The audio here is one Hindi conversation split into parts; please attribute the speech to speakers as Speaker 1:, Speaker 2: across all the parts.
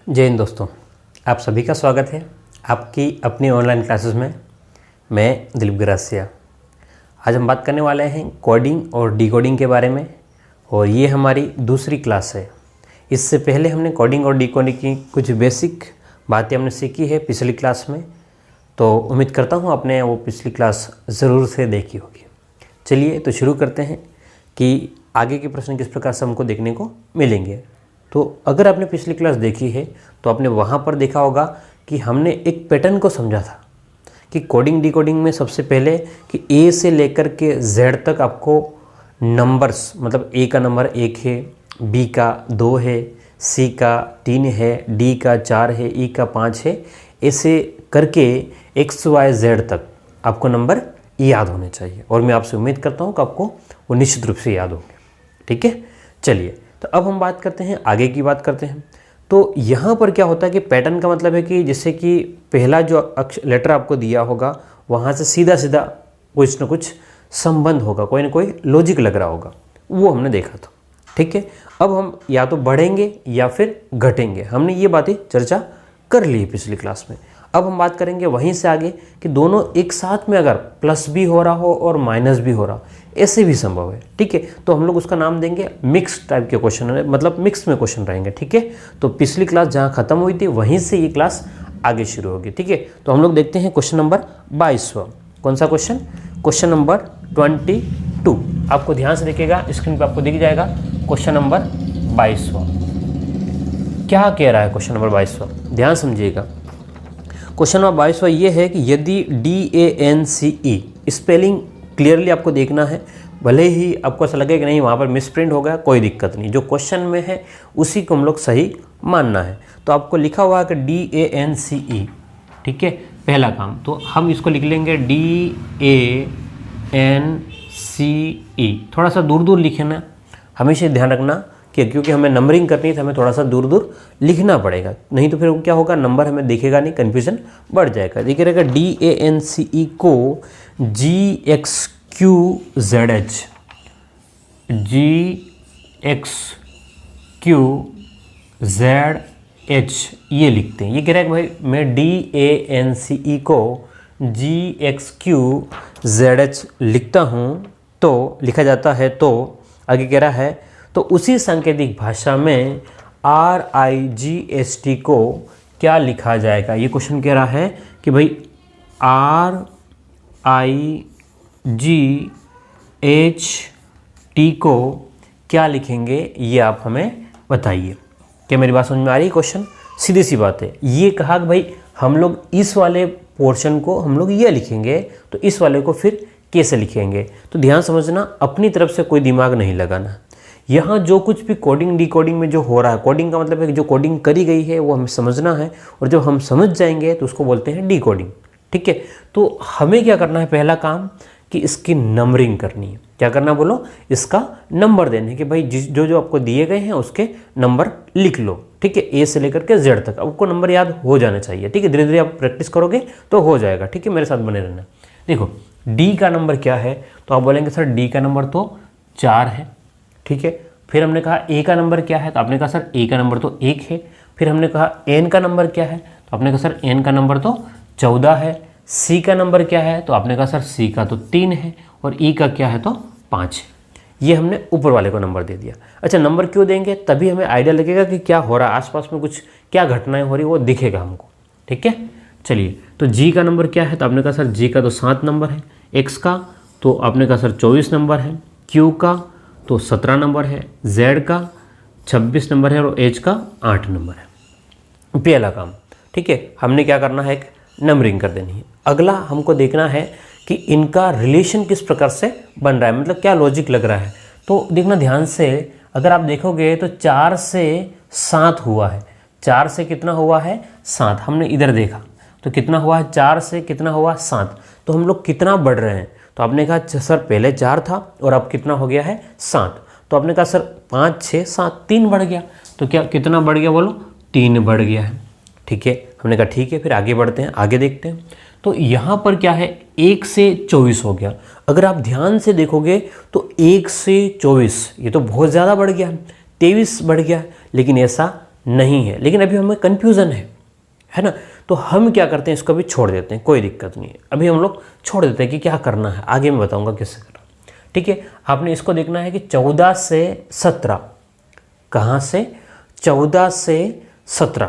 Speaker 1: जय हिंद दोस्तों, आप सभी का स्वागत है आपकी अपनी ऑनलाइन क्लासेस में। मैं दिलीप गिरासिया। आज हम बात करने वाले हैं कोडिंग और डिकोडिंग के बारे में, और ये हमारी दूसरी क्लास है। इससे पहले हमने कोडिंग और डिकोडिंग की कुछ बेसिक बातें हमने सीखी है पिछली क्लास में, तो उम्मीद करता हूँ आपने वो पिछली क्लास ज़रूर से देखी होगी। चलिए तो शुरू करते हैं कि आगे के प्रश्न किस प्रकार से हमको देखने को मिलेंगे। तो अगर आपने पिछली क्लास देखी है तो आपने वहाँ पर देखा होगा कि हमने एक पैटर्न को समझा था कि कोडिंग डिकोडिंग में सबसे पहले कि ए से लेकर के जेड तक आपको नंबर्स, मतलब ए का नंबर 1 है, बी का 2 है, सी का 3 है, डी का 4 है, ई का 5 है, ऐसे करके एक्स वाई जेड तक आपको नंबर याद होने चाहिए। और मैं आपसे उम्मीद करता हूँ कि आपको वो निश्चित रूप से याद होंगे। ठीक है, चलिए तो अब हम बात करते हैं, आगे की बात करते हैं। तो यहाँ पर क्या होता है कि पैटर्न का मतलब है कि जैसे कि पहला जो लेटर आपको दिया होगा वहाँ से सीधा सीधा कुछ ना कुछ संबंध होगा, कोई ना कोई लॉजिक लग रहा होगा, वो हमने देखा था। ठीक है, अब हम या तो बढ़ेंगे या फिर घटेंगे, हमने ये बातें चर्चा कर ली पिछली क्लास में। अब हम बात करेंगे वहीं से आगे कि दोनों एक साथ में अगर प्लस भी हो रहा हो और माइनस भी हो रहा हो, ऐसे भी संभव है। ठीक है, तो हम लोग उसका नाम देंगे मिक्स टाइप के क्वेश्चन, मतलब मिक्स में क्वेश्चन रहेंगे। ठीक है, तो पिछली क्लास जहाँ खत्म हुई थी वहीं से ये क्लास आगे शुरू होगी। ठीक है, तो हम लोग देखते हैं क्वेश्चन नंबर 22वां। कौन सा क्वेश्चन? Question number 22। आपको ध्यान से देखिएगा, स्क्रीन पर आपको दिख जाएगा क्वेश्चन नंबर 22वां। क्या कह रहा है क्वेश्चन नंबर 22वां? ध्यान समझिएगा। क्वेश्चन नंबर 22वां ये है कि यदि DANCE स्पेलिंग क्लियरली आपको देखना है, भले ही आपको ऐसा लगे कि नहीं वहाँ पर मिसप्रिंट हो गया, कोई दिक्कत नहीं, जो क्वेश्चन में है उसी को हम लोग सही मानना है। तो आपको लिखा हुआ है कि DANCE। ठीक है, पहला काम तो हम इसको लिख लेंगे DANCE। थोड़ा सा दूर दूर लिखना, हमेशा ध्यान रखना कि क्योंकि हमें नंबरिंग करनी है तो हमें थोड़ा सा दूर दूर लिखना पड़ेगा, नहीं तो फिर क्या होगा, नंबर हमें दिखेगा नहीं, कन्फ्यूजन बढ़ जाएगा। देखिए रहेगा DANCE को GXQZH ये लिखते हैं। ये कह रहा है कि भाई मैं DANCE को GXQZH लिखता हूँ, तो लिखा जाता है। तो आगे कह रहा है तो उसी सांकेतिक भाषा में RIGHT को क्या लिखा जाएगा। ये क्वेश्चन कह रहा है कि भाई RIGHT को क्या लिखेंगे, ये आप हमें बताइए। क्या मेरी बात समझ में आ रही है? क्वेश्चन सीधी सी बात है। ये कहा कि भाई हम लोग इस वाले पोर्शन को हम लोग ये लिखेंगे, तो इस वाले को फिर कैसे लिखेंगे। तो ध्यान समझना, अपनी तरफ से कोई दिमाग नहीं लगाना। यहाँ जो कुछ भी कोडिंग डिकोडिंग में जो हो रहा है, कोडिंग का मतलब है कि जो कोडिंग करी गई है वो हमें समझना है, और जब हम समझ जाएंगे तो उसको बोलते हैं डिकोडिंग। ठीक है, तो हमें क्या करना है, पहला काम कि इसकी नंबरिंग करनी है। क्या करना बोलो? इसका नंबर देने कि भाई जो जो आपको दिए गए हैं उसके नंबर लिख लो। ठीक है, ए से लेकर के जेड तक आपको नंबर याद हो जाने चाहिए। ठीक है, धीरे धीरे आप प्रैक्टिस करोगे तो हो जाएगा। ठीक है, मेरे साथ बने रहना। देखो डी का नंबर क्या है, तो आप बोलेंगे सर डी का नंबर तो 4 है। ठीक है, फिर हमने कहा ए का नंबर क्या है, तो आपने कहा सर ए का नंबर तो 1 है। फिर हमने कहा एन का नंबर क्या है, तो आपने कहा सर एन का नंबर तो 14 है। सी का नंबर क्या है, तो आपने कहा सर सी का तो 3 है। और ई का क्या है, तो 5 है। ये हमने ऊपर वाले को नंबर दे दिया। अच्छा, नंबर क्यों देंगे? तभी हमें आइडिया लगेगा कि क्या हो रहा है आसपास में, कुछ क्या घटनाएं हो रही है वो दिखेगा हमको। ठीक है, चलिए तो जी का नंबर क्या है, तो आपने कहा सर जी का तो 7 नंबर है। एक्स का तो आपने कहा सर 24 नंबर है। क्यू का तो 17 नंबर है। जेड का 26 नंबर है और एच का 8 नंबर है। पहला काम। ठीक है, हमने क्या करना है, एक नंबरिंग कर देनी है। अगला हमको देखना है कि इनका रिलेशन किस प्रकार से बन रहा है, मतलब क्या लॉजिक लग रहा है। तो देखना ध्यान से, अगर आप देखोगे तो 4 से 7 हुआ है। 4 से कितना हुआ है, 7। हमने इधर देखा तो कितना हुआ है, 4 से कितना हुआ, 7। तो हम लोग कितना बढ़ रहे हैं, तो आपने कहा सर पहले 4 था और अब कितना हो गया है, 7। तो आपने कहा सर 5 6 7 3 बढ़ गया। तो क्या कितना बढ़ गया बोलो, 3 बढ़ गया है। ठीक है, हमने कहा ठीक है, फिर आगे बढ़ते हैं, आगे देखते हैं। तो यहाँ पर क्या है, 1 से 24 हो गया। अगर आप ध्यान से देखोगे तो 1 से 24 ये तो बहुत ज़्यादा बढ़ गया, 23 बढ़ गया, लेकिन ऐसा नहीं है, लेकिन अभी हमें कन्फ्यूज़न है ना। तो हम क्या करते हैं, इसको भी छोड़ देते हैं, कोई दिक्कत नहीं है, अभी हम लोग छोड़ देते हैं कि क्या करना है, आगे मैं बताऊंगा कैसे करना। ठीक है, आपने इसको देखना है कि 14 से 17, कहाँ से 14 से 17,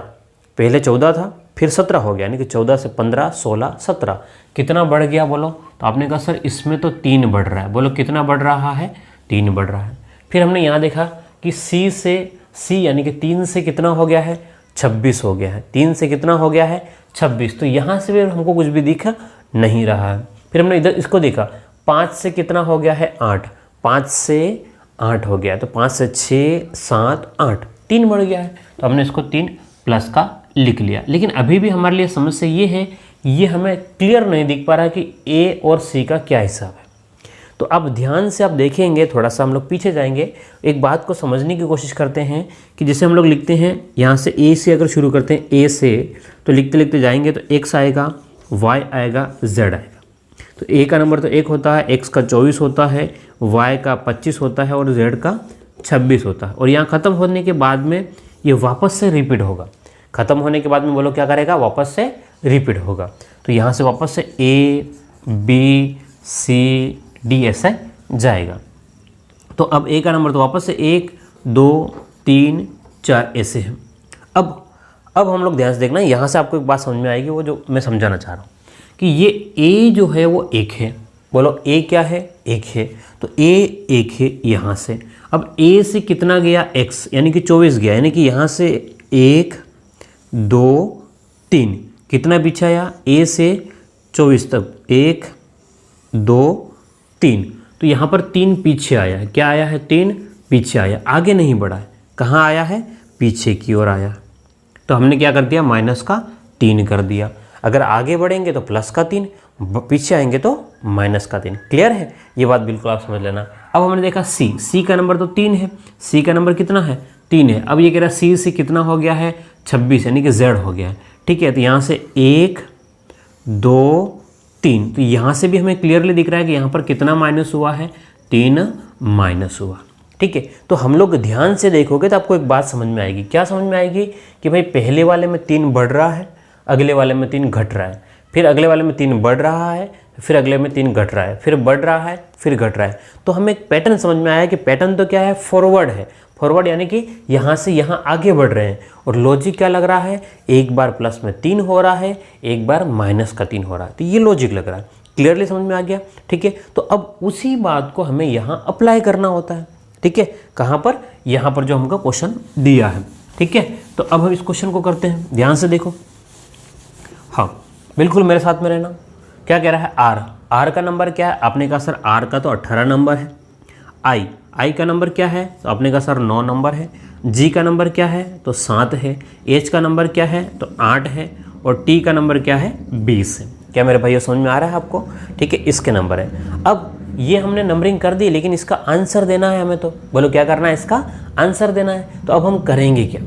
Speaker 1: पहले 14 था फिर 17 हो गया, यानी कि 14 से 15, 16, 17, कितना बढ़ गया बोलो। तो आपने कहा सर इसमें तो 3 बढ़ रहा है, बोलो कितना बढ़ रहा है, 3 बढ़ रहा है। फिर हमने यहाँ देखा कि सी यानी कि 3 से कितना हो गया है, 26 हो गया है, 3 से कितना हो गया है, 26, तो यहाँ से भी हमको कुछ भी दिख नहीं रहा है। फिर हमने इधर इसको देखा, 5 से कितना हो गया है, 8, 5 से 8 हो गया, तो 5 से 6, 7, 8, 3 बढ़ गया है, तो हमने इसको 3 प्लस का लिख लिया। लेकिन अभी भी हमारे लिए समस्या ये है, ये हमें क्लियर नहीं दिख पा रहा है कि ए और सी का क्या हिसाब है। तो अब ध्यान से आप देखेंगे, थोड़ा सा हम लोग पीछे जाएंगे, एक बात को समझने की कोशिश करते हैं कि जैसे हम लोग लिखते हैं यहाँ से ए से अगर शुरू करते हैं, ए से, तो लिखते लिखते जाएंगे तो x आएगा, y आएगा, z आएगा। तो a का नंबर तो 1 होता है, x का 24 होता है, y का 25 होता है और z का 26 होता है। और यहाँ ख़त्म होने के बाद में ये वापस से रिपीट होगा, ख़त्म होने के बाद में बोलो क्या करेगा, वापस से रिपीट होगा। तो यहाँ से वापस से A B C D ऐसे जाएगा। तो अब A का नंबर तो वापस से 1 2 3 4 ऐसे है। अब हम लोग ध्यान से देखना, यहाँ से आपको एक बात समझ में आएगी, वो जो मैं समझाना चाह रहा हूँ कि ये A जो है वो 1 है, बोलो A क्या है, 1 है, तो A 1 है यहाँ से। अब A से कितना गया, X यानी कि 24 गया, यानी कि यहाँ से 1 2 3, कितना पीछे आया, A से 24 तक 1 2 3, तो यहाँ पर 3 पीछे आया है, क्या आया है, 3 पीछे आया, आगे नहीं बढ़ा है, कहाँ आया है, पीछे की ओर आया। तो हमने क्या कर दिया, माइनस का 3 कर दिया। अगर आगे बढ़ेंगे तो प्लस का 3, पीछे आएंगे तो माइनस का 3। क्लियर है, ये बात बिल्कुल आप समझ लेना। अब हमने देखा सी का नंबर तो 3 है, सी का नंबर कितना है, 3 है। अब ये कह रहा है सी से कितना हो गया है, 26, यानी कि z हो गया है। ठीक है, तो यहाँ से 1 2 3, तो यहाँ से भी हमें क्लियरली दिख रहा है कि यहाँ पर कितना माइनस हुआ है, 3 माइनस हुआ। ठीक है, तो हम लोग ध्यान से देखोगे तो आपको एक बात समझ में आएगी। क्या समझ में आएगी कि भाई पहले वाले में 3 बढ़ रहा है, अगले वाले में 3 घट रहा है, फिर अगले वाले में 3 बढ़ रहा है, फिर अगले में 3 घट रहा है, फिर बढ़ रहा है, फिर घट रहा है। तो हमें एक पैटर्न समझ में आया कि पैटर्न तो क्या है, फॉरवर्ड है। फॉरवर्ड यानी कि यहाँ से यहाँ आगे बढ़ रहे हैं। और लॉजिक क्या लग रहा है, एक बार प्लस में 3 हो रहा है, एक बार माइनस का 3 हो रहा है, तो ये लॉजिक लग रहा है। क्लियरली समझ में आ गया। ठीक है, तो अब उसी बात को हमें यहाँ अप्लाई करना होता है। ठीक है, कहाँ पर, यहाँ पर जो हमको क्वेश्चन दिया है। ठीक है, तो अब हम इस क्वेश्चन को करते हैं, ध्यान से देखो। हाँ बिल्कुल मेरे साथ में रहना। क्या कह रहा है, आर का नंबर क्या है, आपने कहा सर आर का तो 18 नंबर है। आई का नंबर क्या है, तो आपने कहा सर 9 नंबर है। जी का नंबर क्या है, तो 7 है। एच का नंबर क्या है, तो 8 है। और टी का नंबर क्या है, 20 है। क्या मेरे भाइयों समझ में आ रहा है आपको। ठीक है, इसके नंबर है। अब ये हमने नंबरिंग कर दी, लेकिन इसका आंसर देना है हमें। तो बोलो क्या करना है, इसका आंसर देना है। तो अब हम करेंगे क्या,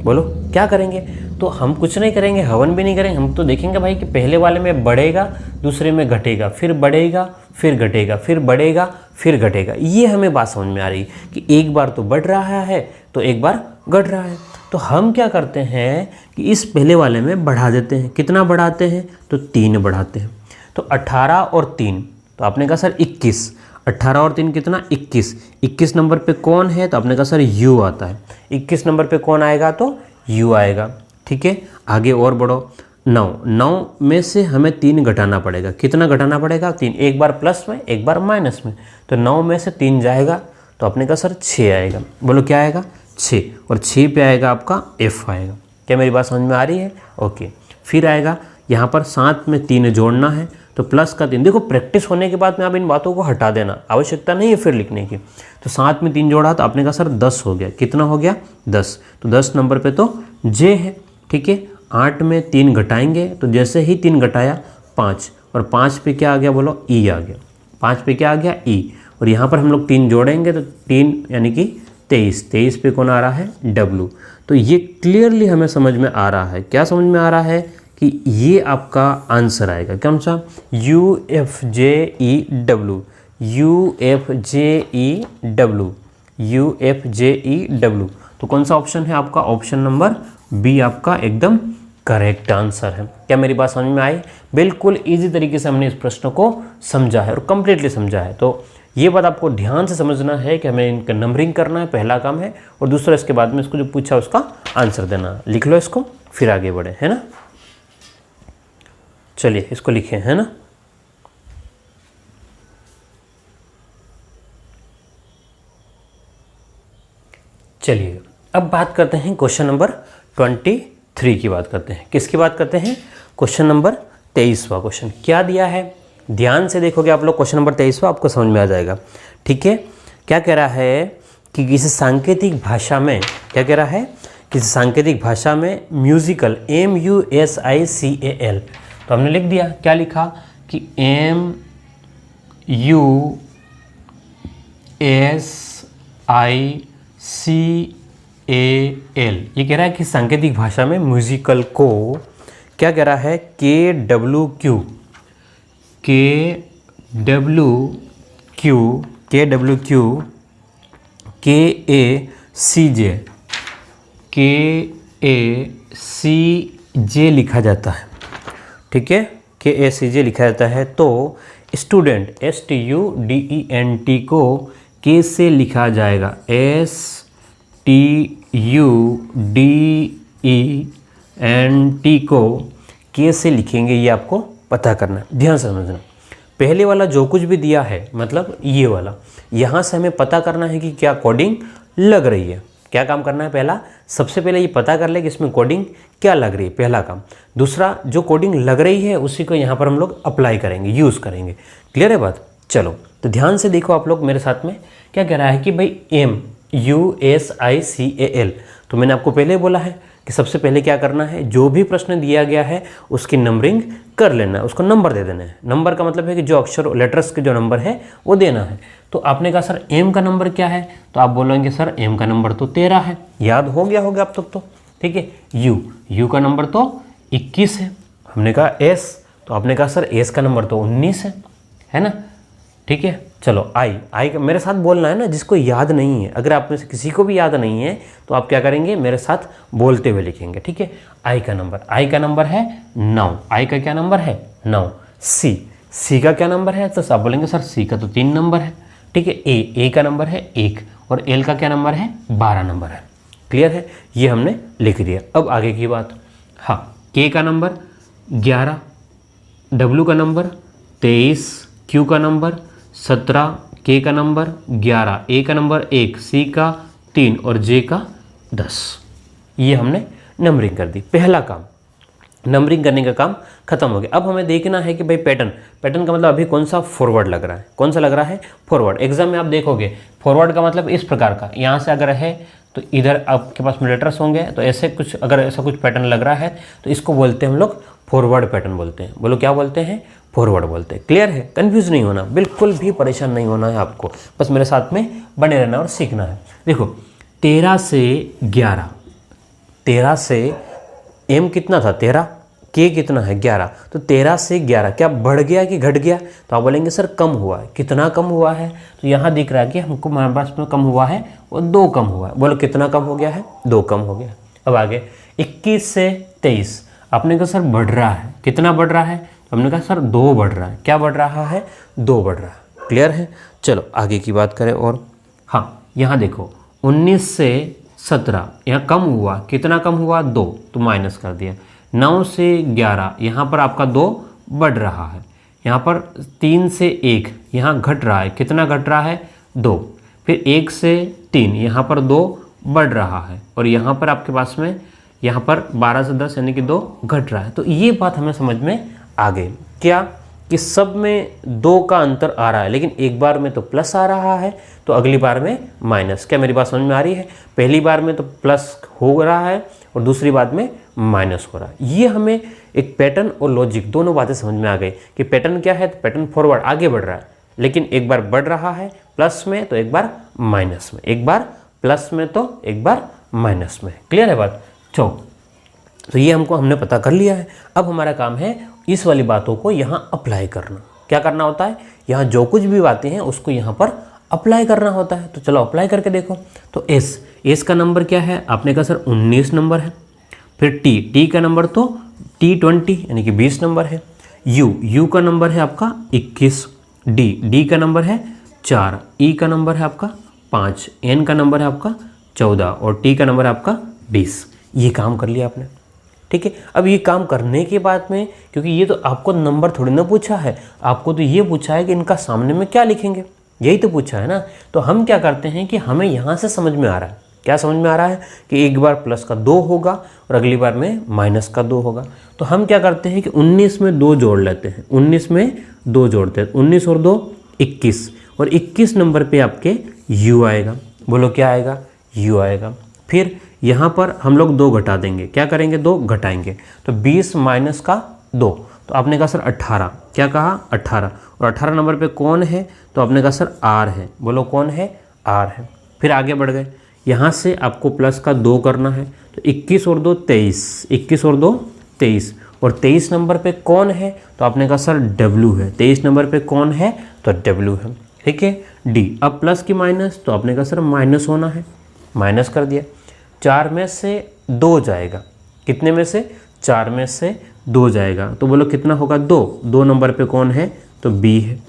Speaker 1: बोलो क्या करेंगे। तो हम कुछ नहीं करेंगे, हवन भी नहीं करेंगे। हम तो देखेंगे भाई कि पहले वाले में बढ़ेगा, दूसरे में घटेगा, फिर बढ़ेगा, फिर घटेगा, फिर बढ़ेगा, फिर घटेगा। ये हमें बात समझ में आ रही कि एक बार तो बढ़ रहा है तो एक बार घट रहा है। तो हम क्या करते हैं कि इस पहले वाले में बढ़ा देते हैं। कितना बढ़ाते हैं, तो 3 बढ़ाते हैं। तो 18 और 3, तो आपने कहा सर 21। 18 और 3 कितना, 21। 21 नंबर पे कौन है, तो आपने कहा सर u आता है। 21 नंबर पे कौन आएगा, तो u आएगा। ठीक है, आगे और बढ़ो। 9 में से हमें 3 घटाना पड़ेगा। कितना घटाना पड़ेगा, 3। एक बार प्लस में, एक बार माइनस में। तो 9 में से 3 जाएगा, तो आपने कहा सर 6 आएगा। बोलो क्या आएगा, 6। और 6 पे आएगा आपका f आएगा। क्या मेरी बात समझ में आ रही है। ओके, फिर आएगा यहाँ पर 7 में 3 जोड़ना है, तो प्लस का 3। देखो प्रैक्टिस होने के बाद में आप इन बातों को हटा देना, आवश्यकता नहीं है फिर लिखने की। तो 7 में 3 जोड़ा, तो आपने कहा सर 10 हो गया। कितना हो गया, 10। तो 10 नंबर पे तो j है। ठीक है, 8 में 3 घटाएंगे, तो जैसे ही 3 घटाया 5, और 5 पे क्या आ गया, बोलो e आ गया। 5 पे क्या आ गया, e। और यहाँ पर हम लोग 3 जोड़ेंगे, तो 3 यानी कि 23। 23 पे कौन आ रहा है, w। तो ये क्लियरली हमें समझ में आ रहा है। क्या समझ में आ रहा है कि ये आपका आंसर आएगा। कौन सा, UFJEW। UFJEW। तो कौन सा ऑप्शन है आपका? ऑप्शन नंबर बी आपका एकदम करेक्ट आंसर है। क्या मेरी बात समझ में आई? बिल्कुल इजी तरीके से हमने इस प्रश्न को समझा है और कंप्लीटली समझा है। तो ये बात आपको ध्यान से समझना है कि हमें इनका नंबरिंग करना है, पहला काम है, और दूसरा इसके बाद में इसको जो पूछा उसका आंसर देना। लिख लो इसको, फिर आगे बढ़े, है ना। चलिए इसको लिखें, है ना। चलिए अब बात करते हैं क्वेश्चन नंबर 23 की बात करते हैं। किसकी बात करते हैं? क्वेश्चन नंबर 23वां क्वेश्चन क्या दिया है, ध्यान से देखोगे आप लोग। क्वेश्चन नंबर 23वां आपको समझ में आ जाएगा, ठीक है। क्या कह रहा है कि किसी सांकेतिक भाषा में, क्या कह रहा है, किसी सांकेतिक भाषा में म्यूजिकल MUSICAL, तो हमने लिख दिया, क्या लिखा कि MUSICAL, ये कह रहा है कि सांकेतिक भाषा में म्यूजिकल को क्या कह रहा है, KWQ KACJ लिखा जाता है, ठीक है, KACJ लिखा जाता है। तो स्टूडेंट STUDENT को के से लिखा जाएगा, STUDENT को के से लिखेंगे, ये आपको पता करना है, ध्यान से समझना। पहले वाला जो कुछ भी दिया है, मतलब ये वाला, यहाँ से हमें पता करना है कि क्या कोडिंग लग रही है। क्या काम करना है? पहला, सबसे पहले ये पता कर ले कि इसमें कोडिंग क्या लग रही है, पहला काम। दूसरा, जो कोडिंग लग रही है उसी को यहाँ पर हम लोग अप्लाई करेंगे, यूज़ करेंगे। क्लियर है बात? चलो तो ध्यान से देखो आप लोग मेरे साथ में। क्या कह रहा है कि भाई MUSICAL, तो मैंने आपको पहले बोला है कि सबसे पहले क्या करना है, जो भी प्रश्न दिया गया है उसकी नंबरिंग कर लेना है, उसको नंबर दे देना है। नंबर का मतलब है कि जो अक्षर लेटर्स के जो नंबर है वो देना है। तो आपने कहा सर M का नंबर क्या है, तो आप बोलेंगे सर M का नंबर तो 13 है, याद हो गया होगा आप तक तो, ठीक है। U का नंबर तो 21 है। हमने कहा S, तो आपने कहा सर S का नंबर तो 19 है ना, ठीक है। चलो I का मेरे साथ बोलना है ना, जिसको याद नहीं है। अगर आप में से किसी को भी याद नहीं है तो आप क्या करेंगे, मेरे साथ बोलते हुए लिखेंगे, ठीक है। I का नंबर है 9। I का क्या नंबर है? 9। C का क्या नंबर है? तो आप बोलेंगे सर C का तो 3 नंबर है, ठीक है। A का नंबर है 1, और L का क्या नंबर है? 12 नंबर है। क्लियर है? ये हमने लिख दिया। अब आगे की बात, हाँ, K का नंबर 11, W का नंबर 23, Q का नंबर 17, K का नंबर 11, A का नंबर 1, C का 3 और J का 10। ये हमने नंबरिंग कर दी। पहला काम, नंबरिंग करने का काम खत्म हो गया। अब हमें देखना है कि भाई पैटर्न का मतलब अभी कौन सा फॉरवर्ड लग रहा है, कौन सा लग रहा है? फॉरवर्ड। एग्जाम में आप देखोगे फॉरवर्ड का मतलब इस प्रकार का, यहाँ से अगर है तो इधर आपके पास में लेटर्स होंगे, तो ऐसे कुछ, अगर ऐसा कुछ पैटर्न लग रहा है तो इसको बोलते हैं हम लोग फॉरवर्ड पैटर्न बोलते हैं। बोलो क्या बोलते हैं? फॉरवर्ड बोलते हैं। क्लियर है? कंफ्यूज नहीं होना, बिल्कुल भी परेशान नहीं होना है आपको, बस मेरे साथ में बने रहना और सीखना है। देखो 13 से 11, 13 से M कितना था? 13, K कितना है? 11। तो 13 से 11 क्या बढ़ गया कि घट गया? तो आप बोलेंगे सर कम हुआ है। कितना कम हुआ है? तो यहाँ दिख रहा है कि हमको हमारे पास में कम हुआ है वो 2 कम हुआ है। बोलो कितना कम हो गया है? 2 कम हो गया। अब आगे 21 से 23, आपने कहा सर बढ़ रहा है। कितना बढ़ रहा है? तो हमने कहा सर 2 बढ़ रहा है। क्या बढ़ रहा है? 2 बढ़ रहा है। क्लियर है? चलो आगे की बात करें। और हाँ, यहाँ देखो 19 से 17, यहाँ कम हुआ। कितना कम हुआ? 2, तो माइनस कर दिया। 9 से 11, यहाँ पर आपका 2 बढ़ रहा है। यहाँ पर 3 से 1, यहाँ घट रहा है। कितना घट रहा है? 2। फिर 1 से 3, यहाँ पर 2 बढ़ रहा है। और यहाँ पर आपके पास में, यहाँ पर 12 से 10 यानी कि 2 घट रहा है। तो ये बात हमें समझ में आ गई, क्या कि सब में 2 का अंतर आ रहा है, लेकिन एक बार में तो प्लस आ रहा है तो अगली बार में माइनस। क्या मेरी बात समझ में आ रही है? पहली बार में तो प्लस हो रहा है और दूसरी बार में माइनस हो रहा है। ये हमें एक पैटर्न और लॉजिक दोनों बातें समझ में आ गई कि पैटर्न क्या है। तो पैटर्न फॉरवर्ड आगे बढ़ रहा है, लेकिन एक बार बढ़ रहा है प्लस में तो एक बार माइनस में, एक बार प्लस में तो एक बार माइनस में। क्लियर है बात? तो ये हमने पता कर लिया है। अब हमारा काम है इस वाली बातों को यहाँ अप्लाई करना। क्या करना होता है? यहाँ जो कुछ भी बातें हैं उसको यहाँ पर अप्लाई करना होता है। तो चलो अप्लाई करके देखो। तो एस का नंबर क्या है, आपने कहा सर 19 नंबर है। फिर टी का नंबर तो T20 यानी कि 20 नंबर है। यू का नंबर है आपका 21, डी का नंबर है 4, ई का नंबर है आपका 5, एन का नंबर है आपका 14 और टी का नंबर है आपका 20। ये काम कर लिया आपने, ठीक है। अब ये काम करने के बाद में, क्योंकि ये तो आपको नंबर थोड़ी ना पूछा है, आपको तो ये पूछा है कि इनका सामने में क्या लिखेंगे, यही तो पूछा है ना। तो हम क्या करते हैं कि हमें यहाँ से समझ में आ रहा है, क्या समझ में आ रहा है कि एक बार प्लस का 2 होगा और अगली बार में माइनस का 2 होगा। तो हम क्या करते हैं कि 19 में 2 जोड़ लेते हैं, 19 में 2 जोड़ते हैं, 19 और 2 21, और 21 नंबर पे आपके u आएगा। बोलो क्या आएगा, u आएगा। फिर यहाँ पर हम लोग 2 घटा देंगे, क्या करेंगे 2 घटाएंगे, तो 20 माइनस का 2, तो आपने कहा सर 18, क्या कहा 18, और 18 नंबर पे कौन है, तो आपने कहा सर r है। बोलो कौन है, r है। फिर आगे बढ़ गए, यहाँ से आपको प्लस का 2 करना है, तो 21 और 2 23, 21 और 2 23, और 23 नंबर पे कौन है, तो आपने कहा सर w है। 23 नंबर पे कौन है, तो w है, ठीक है। d, अब प्लस की माइनस, तो आपने कहा सर माइनस होना है, माइनस कर दिया। 4 में से 2 जाएगा, कितने में से, 4 में से 2 जाएगा, तो बोलो कितना होगा 2 नंबर पे कौन है, तो b है।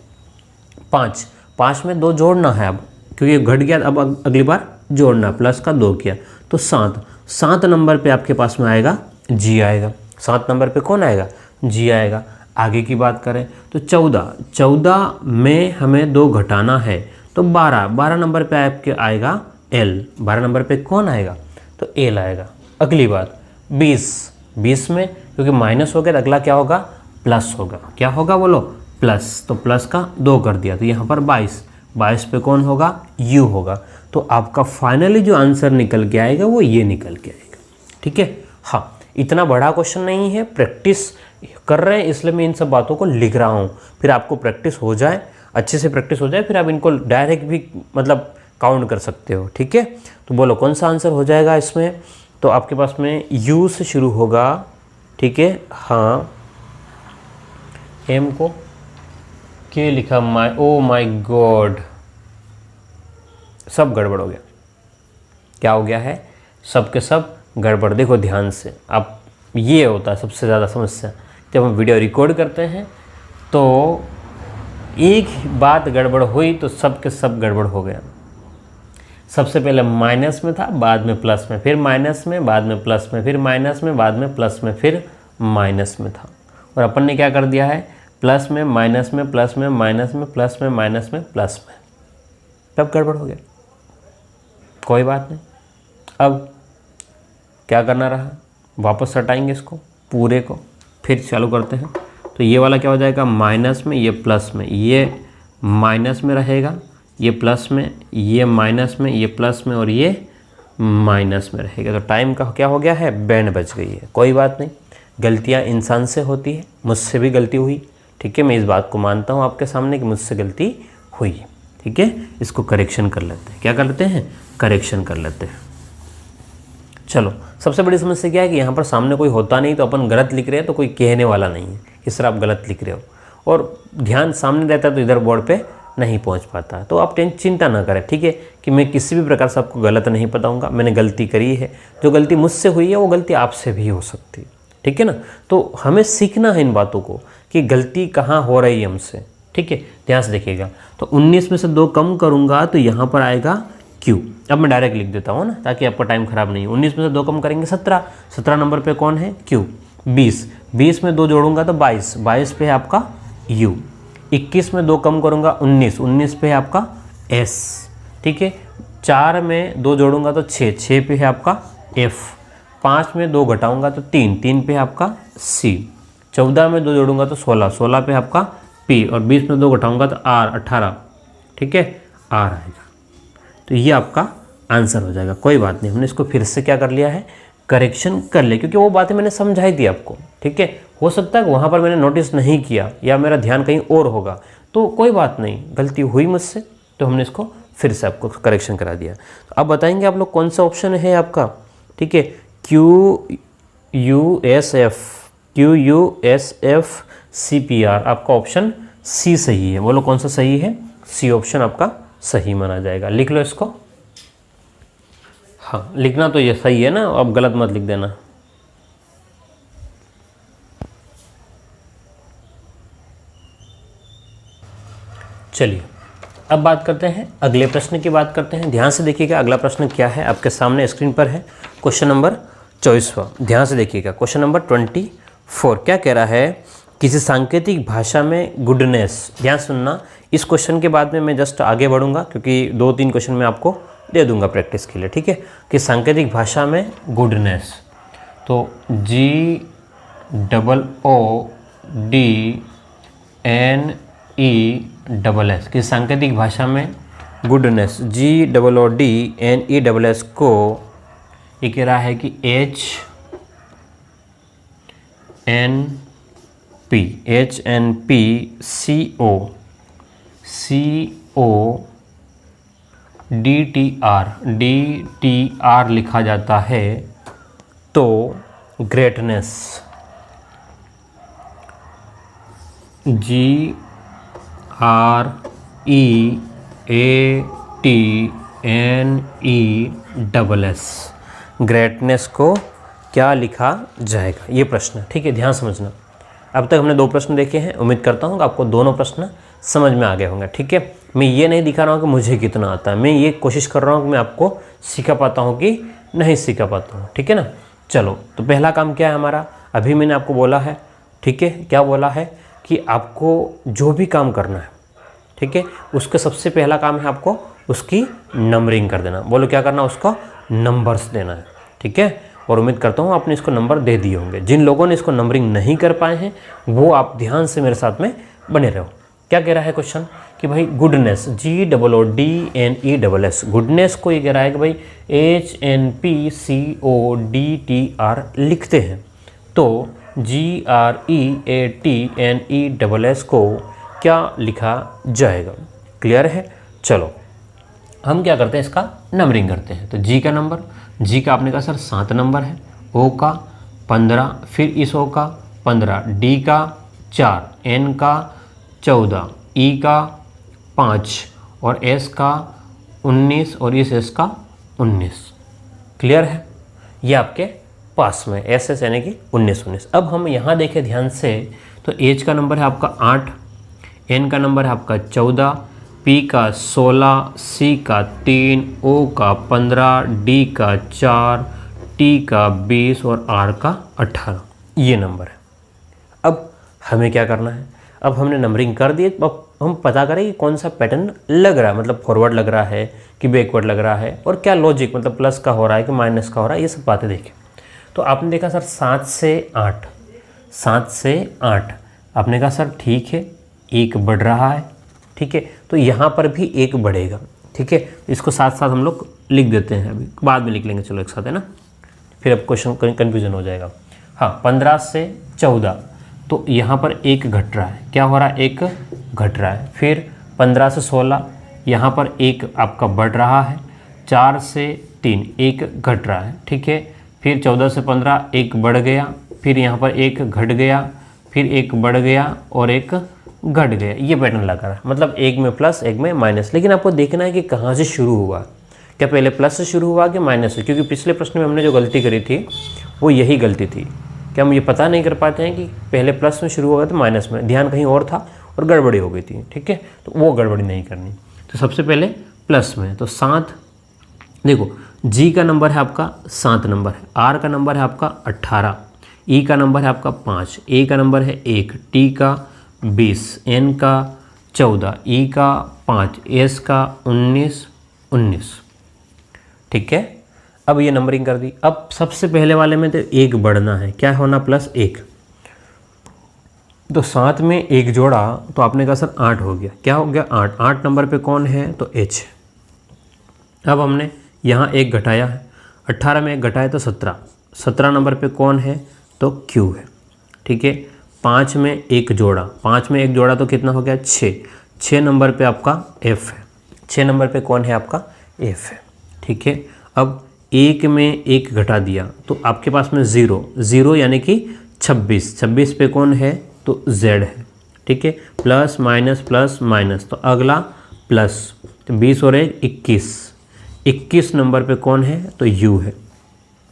Speaker 1: 5 में 2 जोड़ना है अब, क्योंकि घट गया, अब अगली बार जोड़ना, प्लस का 2 किया, तो 7 नंबर पे आपके पास में आएगा g आएगा। 7 नंबर पे कौन आएगा, g आएगा। आगे की बात करें तो 14 में हमें 2 घटाना है, तो 12 नंबर पे आपके आएगा l। 12 नंबर पे कौन आएगा, तो l आएगा। अगली बात 20 में, क्योंकि माइनस हो गया, अगला क्या होगा, प्लस होगा। क्या होगा बोलो, प्लस, तो प्लस का 2 कर दिया, तो यहाँ पर 22 पे कौन होगा, u होगा। तो आपका फाइनली जो आंसर निकल के आएगा वो ये निकल के आएगा, ठीक है। हाँ, इतना बड़ा क्वेश्चन नहीं है, प्रैक्टिस कर रहे हैं इसलिए मैं इन सब बातों को लिख रहा हूँ। फिर आपको प्रैक्टिस हो जाए, अच्छे से प्रैक्टिस हो जाए, फिर आप इनको डायरेक्ट भी मतलब काउंट कर सकते हो, ठीक है। तो बोलो कौन सा आंसर हो जाएगा इसमें, तो आपके पास में u से शुरू होगा, ठीक है। हाँ, m को k लिखा, ओ माय गॉड, सब गड़बड़ हो गया। क्या हो गया है, सब के सब गड़बड़। देखो ध्यान से, आप, ये होता है सबसे ज़्यादा समस्या, जब हम वीडियो रिकॉर्ड करते हैं तो एक बात गड़बड़ हुई तो सब के सब गड़बड़ हो गया। सबसे पहले माइनस में था, बाद में प्लस में, फिर माइनस में, बाद में प्लस में, फिर माइनस में, बाद में प्लस में, फिर माइनस में था। और अपन ने क्या कर दिया है, प्लस में माइनस में, प्लस में माइनस में, प्लस में माइनस में, प्लस में, तब गड़बड़ हो गया। कोई बात नहीं, अब क्या करना रहा, वापस हटाएंगे इसको पूरे को, फिर चालू करते हैं। तो ये वाला क्या हो जाएगा, माइनस में, ये प्लस में, ये माइनस में रहेगा, ये प्लस में, ये माइनस में, ये प्लस में, और ये माइनस में रहेगा। तो टाइम का क्या हो गया है, बैंड बच गई है। कोई बात नहीं, गलतियाँ इंसान से होती है, मुझसे भी गलती हुई, ठीक है। मैं इस बात को मानता हूँ आपके सामने कि मुझसे गलती हुई, ठीक है। इसको करेक्शन कर लेते हैं, क्या कर लेते हैं, करेक्शन कर लेते हैं। चलो, सबसे बड़ी समस्या क्या है कि यहाँ पर सामने कोई होता नहीं, तो अपन गलत लिख रहे हैं तो कोई कहने वाला नहीं है इस तरह आप गलत लिख रहे हो, और ध्यान सामने रहता है तो इधर बोर्ड पे नहीं पहुँच पाता। तो आप चिंता ना करें, ठीक है, कि मैं किसी भी प्रकार से आपको गलत नहीं बताऊँगा। मैंने गलती करी है, जो गलती मुझसे हुई है वो गलती आपसे भी हो सकती है, ठीक है ना। तो हमें सीखना है इन बातों को कि गलती कहाँ हो रही है हमसे, ठीक है। ध्यान से देखिएगा, तो 19 में से 2 कम करूँगा तो यहाँ पर आएगा Q। अब मैं डायरेक्ट लिख देता हूँ ना, ताकि आपका टाइम खराब नहीं हो। 19 में से 2 कम करेंगे 17 नंबर पे कौन है, Q। 20 में 2 जोड़ूंगा तो 22 पे है आपका U। 21 में 2 कम करूँगा 19 पे है आपका S, ठीक है। 4 में 2 जोड़ूंगा तो 6 पे है आपका F। 5 में 2 घटाऊंगा तो 3 पे है आपका C। 14 में 2 जोड़ूंगा तो 16 पे है आपका P, और 20 में 2 घटाऊंगा तो R, 18, ठीक है, R आएगा। तो ये आपका आंसर हो जाएगा। कोई बात नहीं, हमने इसको फिर से क्या कर लिया है, करेक्शन कर लिया, क्योंकि वो बातें मैंने समझाई दी आपको, ठीक है। हो सकता है कि वहाँ पर मैंने नोटिस नहीं किया या मेरा ध्यान कहीं और होगा, तो कोई बात नहीं, गलती हुई मुझसे, तो हमने इसको फिर से आपको करेक्शन करा दिया। तो अब बताएंगे आप लोग कौन सा ऑप्शन है आपका, ठीक है। QUSF CPR, आपका ऑप्शन C सही है। बोलो कौन सा सही है, C ऑप्शन आपका सही माना जाएगा। लिख लो इसको। हाँ, लिखना तो ये सही है ना, अब गलत मत लिख देना। चलिए अब बात करते हैं अगले प्रश्न की बात करते हैं। ध्यान से देखिएगा अगला प्रश्न क्या है, आपके सामने स्क्रीन पर है। क्वेश्चन नंबर 24वां, ध्यान से देखिएगा। क्वेश्चन नंबर 24 क्या कह रहा है, किसी सांकेतिक भाषा में गुडनेस। ध्यान सुनना, इस क्वेश्चन के बाद में मैं जस्ट आगे बढ़ूंगा क्योंकि 2-3 क्वेश्चन मैं आपको दे दूंगा प्रैक्टिस के लिए, ठीक है। कि सांकेतिक भाषा में गुडनेस, तो GOODNESS की सांकेतिक भाषा में गुडनेस, GOODNESS को ये कह रहा है कि HNP लिखा जाता है, तो ग्रेटनेस GREATNESS ग्रेटनेस को क्या लिखा जाएगा, ये प्रश्न, ठीक है। ध्यान समझना। अब तक हमने 2 प्रश्न देखे हैं, उम्मीद करता हूँ कि आपको दोनों प्रश्न समझ में आ गए होंगे, ठीक है। मैं ये नहीं दिखा रहा हूँ कि मुझे कितना आता है, मैं ये कोशिश कर रहा हूँ कि मैं आपको सिखा पाता हूँ कि नहीं सिखा पाता हूँ, ठीक है ना। चलो, तो पहला काम क्या है हमारा, अभी मैंने आपको बोला है, ठीक है, क्या बोला है कि आपको जो भी काम करना है, ठीक है, उसका सबसे पहला काम है आपको उसकी नंबरिंग कर देना। बोलो क्या करना, उसको नंबर्स देना है, ठीक है। और उम्मीद करता हूँ आपने इसको नंबर दे दिए होंगे। जिन लोगों ने इसको नंबरिंग नहीं कर पाए हैं वो आप ध्यान से मेरे साथ में बने रहो। क्या कह रहा है क्वेश्चन कि भाई गुडनेस, GOODNESS गुडनेस को ये कह रहा है कि भाई HNPCODTR लिखते हैं, तो GREATNESS को क्या लिखा जाएगा। क्लियर है। चलो हम क्या करते हैं, इसका नंबरिंग करते हैं। तो जी का नंबर, जी का आपने कहा सर 7 नंबर है, ओ का 15, फिर इस ओ का 15, डी का 4, एन का 14, ई का 5 और एस का 19 और इस एस का 19। क्लियर है, ये आपके पास में एस एस यानी कि 19। अब हम यहाँ देखें ध्यान से, तो एच का नंबर है आपका 8, एन का नंबर है आपका 14, पी का 16, सी का 3, ओ का 15, डी का 4, टी का 20 और आर का 18। ये नंबर है। अब हमें क्या करना है, अब हमने नंबरिंग कर दी, अब हम पता करें कि कौन सा पैटर्न लग रहा है, मतलब फॉरवर्ड लग रहा है कि बैकवर्ड लग रहा है, और क्या लॉजिक, मतलब प्लस का हो रहा है कि माइनस का हो रहा है, ये सब बातें देखें। तो आपने देखा सर 7 से 8, 7 से 8, आपने कहा सर ठीक है, एक बढ़ रहा है, ठीक है, तो यहाँ पर भी एक बढ़ेगा, ठीक है। इसको साथ साथ हम लोग लिख देते हैं, अभी बाद में लिख लेंगे, चलो एक साथ, है ना, फिर अब क्वेश्चन कन्फ्यूजन हो जाएगा। हाँ, 15 से 14, तो यहाँ पर एक घट रहा है, क्या हो रहा है, एक घट रहा है। फिर 15 से 16, यहाँ पर एक आपका बढ़ रहा है। 4 से 3, एक घट रहा है, ठीक है। फिर 14 से 15, एक बढ़ गया, फिर यहाँ पर एक घट गया, फिर एक बढ़ गया और एक घट गया। ये पैटर्न लगा रहा है, मतलब एक में प्लस एक में माइनस। लेकिन आपको देखना है कि कहाँ से शुरू हुआ, क्या पहले प्लस से शुरू हुआ कि माइनस से, क्योंकि पिछले प्रश्न में हमने जो गलती करी थी वो यही गलती थी। क्या हम ये पता नहीं कर पाते हैं कि पहले प्लस में शुरू हुआ तो माइनस में, ध्यान कहीं और था और गड़बड़ी हो गई थी, ठीक है। तो वो गड़बड़ी नहीं करनी, तो सबसे पहले प्लस में, तो 7। देखो जी का नंबर है आपका 7 नंबर है, आर का नंबर है आपका 18, ई का नंबर है आपका 5, ए का नंबर है 1, टी का 20, एन का 14, ई का 5, एस का 19। ठीक है, अब ये नंबरिंग कर दी। अब सबसे पहले वाले में तो एक बढ़ना है, क्या होना, +1। तो 7 में एक जोड़ा तो आपने कहा सर 8 हो गया, क्या हो गया, 8। 8 नंबर पे कौन है, तो H। अब हमने यहाँ एक घटाया है, 18 में एक घटाया तो 17। 17 नंबर पे कौन है, तो Q है, ठीक है। 5 में एक जोड़ा, 5 में एक जोड़ा तो कितना हो गया, 6। 6 नंबर पे आपका F है, 6 नंबर पे कौन है, आपका F है, ठीक है। अब 1 में एक घटा दिया तो आपके पास में 0 यानी कि 26। 26 पे कौन है, तो Z है, ठीक है। प्लस माइनस तो अगला प्लस, तो 20 और 1 21, 21 नंबर पे कौन है तो u है।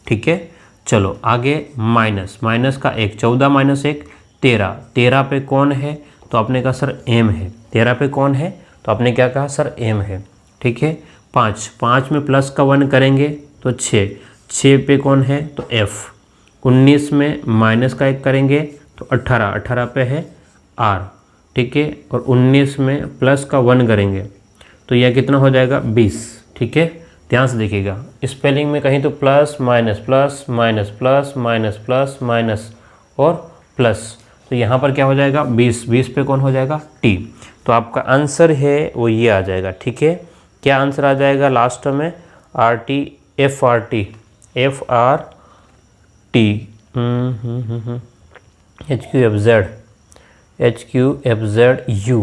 Speaker 1: ठीक है, चलो आगे माइनस, माइनस का 1, 14 माइनस 1 13, 13 पे कौन है तो आपने कहा सर m है। 13 पे कौन है तो आपने क्या कहा सर m है। ठीक है, 5, 5 में प्लस का 1 करेंगे तो 6, 6 पे कौन है तो f। 19 में माइनस का 1 करेंगे तो 18, 18 पे है r। ठीक है, और 19 में प्लस का 1 करेंगे तो यह कितना हो जाएगा 20। ठीक है, ध्यान से देखिएगा, स्पेलिंग में कहीं तो plus minus plus minus plus minus plus minus और प्लस, तो यहाँ पर क्या हो जाएगा 20, 20 पे कौन हो जाएगा t। तो आपका आंसर है वो ये आ जाएगा। ठीक है, क्या आंसर आ जाएगा लास्ट में RT FRT FRT HQFZU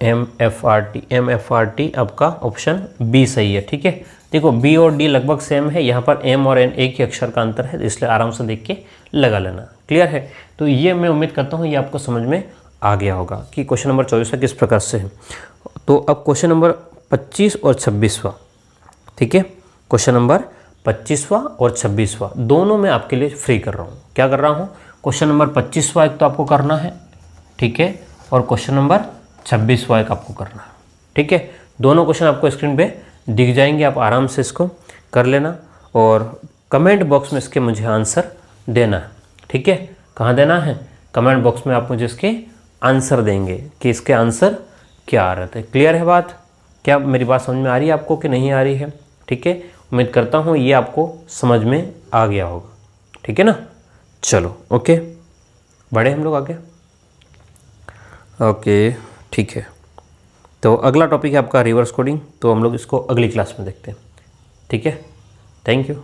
Speaker 1: MFRT आपका ऑप्शन बी सही है। ठीक है, देखो बी और डी लगभग सेम है, यहाँ पर एम और एन एक ही अक्षर का अंतर है, इसलिए आराम से देख के लगा लेना। क्लियर है, तो ये मैं उम्मीद करता हूँ ये आपको समझ में आ गया होगा कि क्वेश्चन नंबर 24 किस प्रकार से है। तो अब क्वेश्चन नंबर 25 और 26वां। ठीक है, क्वेश्चन नंबर 25वां और 26वां दोनों मैं आपके लिए फ्री कर रहा हूँ। क्या कर रहा हूँ, क्वेश्चन नंबर 25वां एक तो आपको करना है। ठीक है, और क्वेश्चन नंबर 26वां एक आपको करना है। ठीक है, दोनों क्वेश्चन आपको स्क्रीन पे दिख जाएंगे, आप आराम से इसको कर लेना और कमेंट बॉक्स में इसके मुझे आंसर देना है। ठीक है, कहाँ देना है, कमेंट बॉक्स में आप मुझे इसके आंसर देंगे कि इसके आंसर क्या आ रहे थे। क्लियर है बात, क्या मेरी बात समझ में आ रही है आपको कि नहीं आ रही है। ठीक है, उम्मीद करता हूँ ये आपको समझ में आ गया होगा। ठीक है ना, चलो ओके, बढ़े हम लोग आगे। ओके ठीक है, तो अगला टॉपिक है आपका रिवर्स कोडिंग, तो हम लोग इसको अगली क्लास में देखते हैं। ठीक है, थैंक यू।